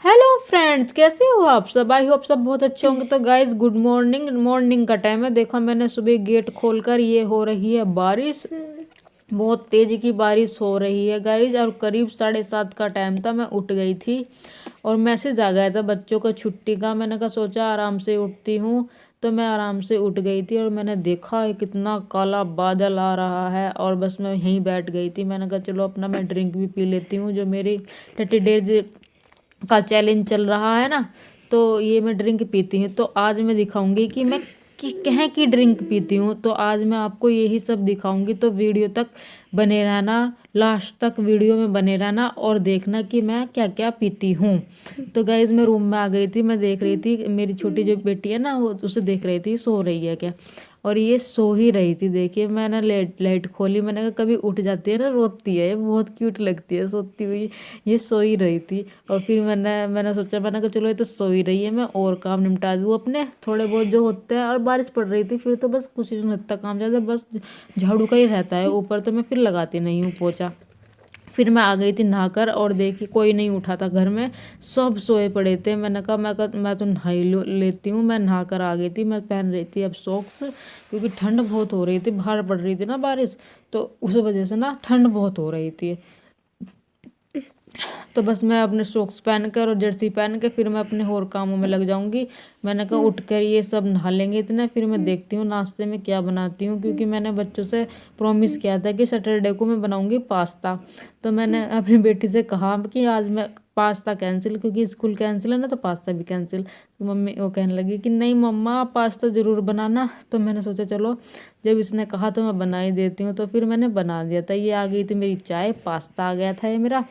Hello friends, कैसे हो आप सब? आई होप सब बहुत अच्छे होंगे। तो गाइज गुड मॉर्निंग। मॉर्निंग का टाइम है। देखो मैंने सुबह गेट खोलकर ये हो रही है बारिश। बहुत तेज की बारिश हो रही है गाइज। और करीब 7:30 का टाइम था। मैं उठ गई थी और मैसेज आ गया था बच्चों का छुट्टी का। मैंने कहा सोचा आराम से उठती हूँ, तो मैं आराम से उठ गई थी और मैंने देखा है कितना काला बादल आ रहा है। और बस मैं यहीं बैठ गई थी। मैंने कहा चलो अपना मैं ड्रिंक भी पी लेती हूँ, जो मेरी 30 डेज का चैलेंज चल रहा है ना। तो ये मैं ड्रिंक पीती हूँ। तो आज मैं दिखाऊंगी कि मैं कहाँ की ड्रिंक पीती हूँ। तो आज मैं आपको यही सब दिखाऊंगी। तो वीडियो तक बने रहना, लास्ट तक वीडियो में बने रहना और देखना कि मैं क्या क्या पीती हूँ। तो गाइज मैं रूम में आ गई थी। मैं देख रही थी मेरी छोटी जो बेटी है ना, वो उसे देख रही थी सो रही है क्या। और ये सो ही रही थी। देखिए मैंने लाइट खोली। मैंने कहा कभी उठ जाती है ना, रोती है, ये बहुत क्यूट लगती है सोती हुई। ये सो ही रही थी। और फिर मैंने सोचा, मैंने कहा चलो ये तो सो ही रही है, मैं और काम निपटा दूँ अपने थोड़े बहुत जो होते हैं। और बारिश पड़ रही थी फिर तो बस कुछ नहीं होता काम, ज़्यादा बस झाड़ू का ही रहता है ऊपर। तो मैं फिर लगाती नहीं हूँ पोछा। फिर मैं आ गई थी नहाकर और देखी कोई नहीं उठा था घर में, सब सोए पड़े थे। मैंने कहा मैं तो नहा ही लेती हूँ। मैं नहाकर आ गई थी। मैं पहन रही थी अब सॉक्स, क्योंकि ठंड बहुत हो रही थी, बाहर पड़ रही थी ना बारिश, तो उस वजह से ना ठंड बहुत हो रही थी। तो बस मैं अपने सॉक्स पहन कर और जर्सी पहन के फिर मैं अपने और कामों में लग जाऊंगी। मैंने कहा उठकर ये सब नहा लेंगे इतने, फिर मैं देखती हूँ नाश्ते में क्या बनाती हूँ, क्योंकि मैंने बच्चों से प्रॉमिस किया था कि सैटरडे को मैं बनाऊंगी पास्ता। तो मैंने अपनी बेटी से कहा कि आज मैं पास्ता कैंसिल, क्योंकि स्कूल कैंसिल है ना, तो पास्ता भी कैंसिल। तो मम्मी वो कहने लगी कि नहीं मम्मा पास्ता ज़रूर बनाना। तो मैंने सोचा चलो जब इसने कहा तो मैं बना ही देती हूँ। तो फिर मैंने बना दिया था। ये आ गई थी मेरी चाय, पास्ता आ गया था ये मेरा।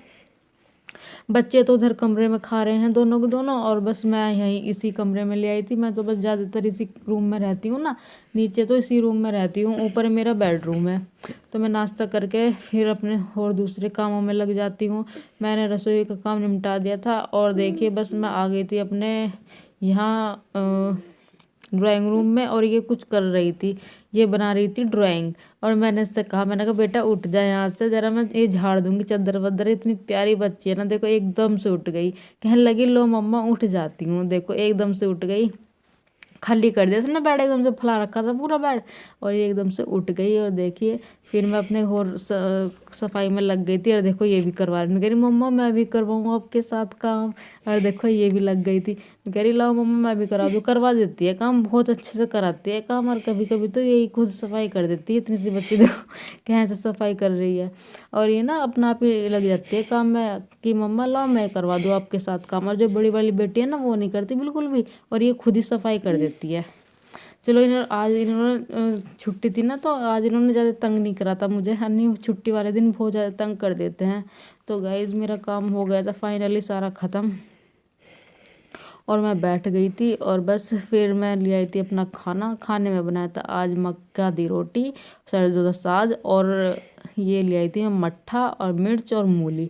बच्चे तो उधर कमरे में खा रहे हैं दोनों के दोनों, और बस मैं यहीं इसी कमरे में ले आई थी। मैं तो बस ज़्यादातर इसी रूम में रहती हूँ ना, नीचे तो इसी रूम में रहती हूँ, ऊपर मेरा बेडरूम है। तो मैं नाश्ता करके फिर अपने और दूसरे कामों में लग जाती हूँ। मैंने रसोई का काम निपटा दिया था और देखिए बस मैं आ गई थी अपने यहाँ ड्राइंग रूम में। और ये कुछ कर रही थी, ये बना रही थी ड्राइंग। और मैंने इससे कहा, मैंने कहा बेटा उठ जाए यहाँ से, जरा मैं ये झाड़ दूंगी चादर वदर। इतनी प्यारी बच्ची है ना, देखो एकदम से उठ गई। कहने लगी लो मम्मा उठ जाती हूँ। देखो एकदम से उठ गई, खाली कर दिया उसने बेड, एकदम से फैला रखा था पूरा बेड, और ये एकदम से उठ गई। और देखिए फिर मैं अपने और सफाई में लग गई थी। और देखो ये भी करवा रही, मैं कह रही मम्मा मैं भी करवाऊँ आपके साथ काम। और देखो ये भी लग गई थी। मैं कह रही लाओ मम्मा मैं भी करा दूँ। करवा देती है काम, बहुत अच्छे से कराती है काम। और कभी कभी तो यही खुद सफाई कर देती है। इतनी सी बच्ची देखो कैसे सफाई कर रही है। और ये ना अपना आप ही लग जाती है काम में कि मम्मा लाओ मैं करवा दूँ आपके साथ काम। और जो बड़ी वाली बेटी है ना, वो नहीं करती बिल्कुल भी, और ये खुद ही सफाई कर देती है। चलो आज इन्होंने छुट्टी थी ना, तो आज इन्होंने ज़्यादा तंग नहीं करा था मुझे। नहीं छुट्टी वाले दिन बहुत ज़्यादा तंग कर देते हैं। तो गाइज मेरा काम हो गया था फाइनली सारा ख़त्म, और मैं बैठ गई थी। और बस फिर मैं ले आई थी अपना खाना। खाने में बनाया था आज मक्का दी रोटी, सरसों का साग, और ये ले आई थी मैं मट्ठा और मिर्च और मूली।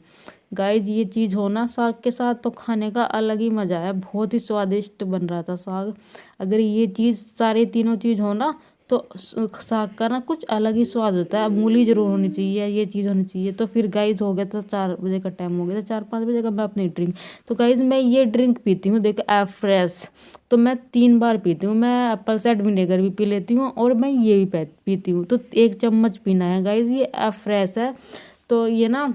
गाइज ये चीज़ हो ना साग के साथ, तो खाने का अलग ही मज़ा है। बहुत ही स्वादिष्ट बन रहा था साग। अगर ये चीज़ सारे तीनों चीज़ हो ना, तो साग का ना कुछ अलग ही स्वाद होता है। मूली जरूर होनी चाहिए, ये चीज़ होनी चाहिए। तो फिर गाइज हो गया था 4 बजे का टाइम, हो गया था 4-5 बजे का। मैं अपनी ड्रिंक, तो गाइज मैं ये ड्रिंक पीती हूँ देखो एफ फ्रेश। तो मैं 3 बार पीती हूँ। मैं एप्पल साइडर विनेगर भी पी लेती हूँ और मैं ये भी पीती हूँ। तो 1 चम्मच पीना है गाइज, ये एफ फ्रेश है। तो ये ना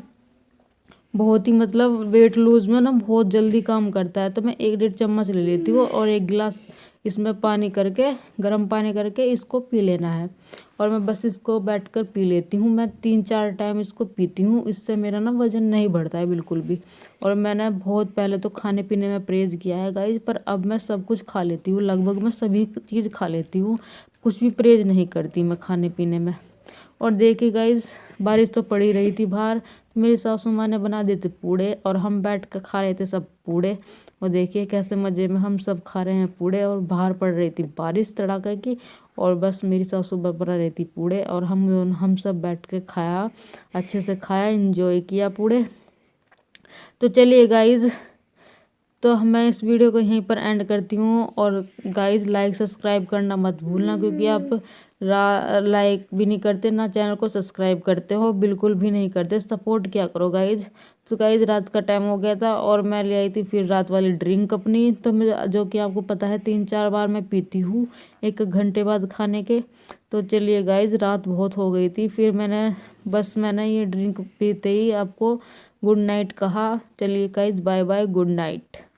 बहुत ही मतलब वेट लूज में ना बहुत जल्दी काम करता है। तो मैं 1-1.5 चम्मच ले लेती हूँ और 1 गिलास इसमें पानी करके, गर्म पानी करके इसको पी लेना है। और मैं बस इसको बैठकर पी लेती हूँ। मैं 3-4 टाइम इसको पीती हूँ। इससे मेरा ना वज़न नहीं बढ़ता है बिल्कुल भी। और मैंने बहुत पहले तो खाने पीने में परहेज़ किया है गाइज, पर अब मैं सब कुछ खा लेती हूँ, लगभग मैं सभी चीज़ खा लेती हूँ। कुछ भी परहेज़ नहीं करती मैं खाने पीने में। और देखिए गाइज बारिश तो पड़ी रही थी बाहर, तो मेरी सासू माँ ने बना दिए थे पूड़े, और हम बैठ कर खा रहे थे सब पूड़े। और देखिए कैसे मज़े में हम सब खा रहे हैं पूड़े। और बाहर पड़ रही थी बारिश तड़ाका की, और बस मेरी सासू बना रही थी पूड़े, और हम सब बैठ के खाया, अच्छे से खाया, इंजॉय किया पूड़े। तो चलिए गाइज, तो मैं इस वीडियो को यहीं पर एंड करती हूँ। और गाइज लाइक सब्सक्राइब करना मत भूलना, क्योंकि आप लाइक भी नहीं करते, ना चैनल को सब्सक्राइब करते हो, बिल्कुल भी नहीं करते। सपोर्ट क्या करो गाइज। तो गाइज रात का टाइम हो गया था और मैं ले आई थी फिर रात वाली ड्रिंक अपनी, तो मैं जो कि आपको पता है 3-4 बार मैं पीती हूँ 1 घंटे बाद खाने के। तो चलिए गाइज रात बहुत हो गई थी, फिर मैंने ये ड्रिंक पीते ही आपको गुड नाइट कहा। चलिए guys bye bye, good night.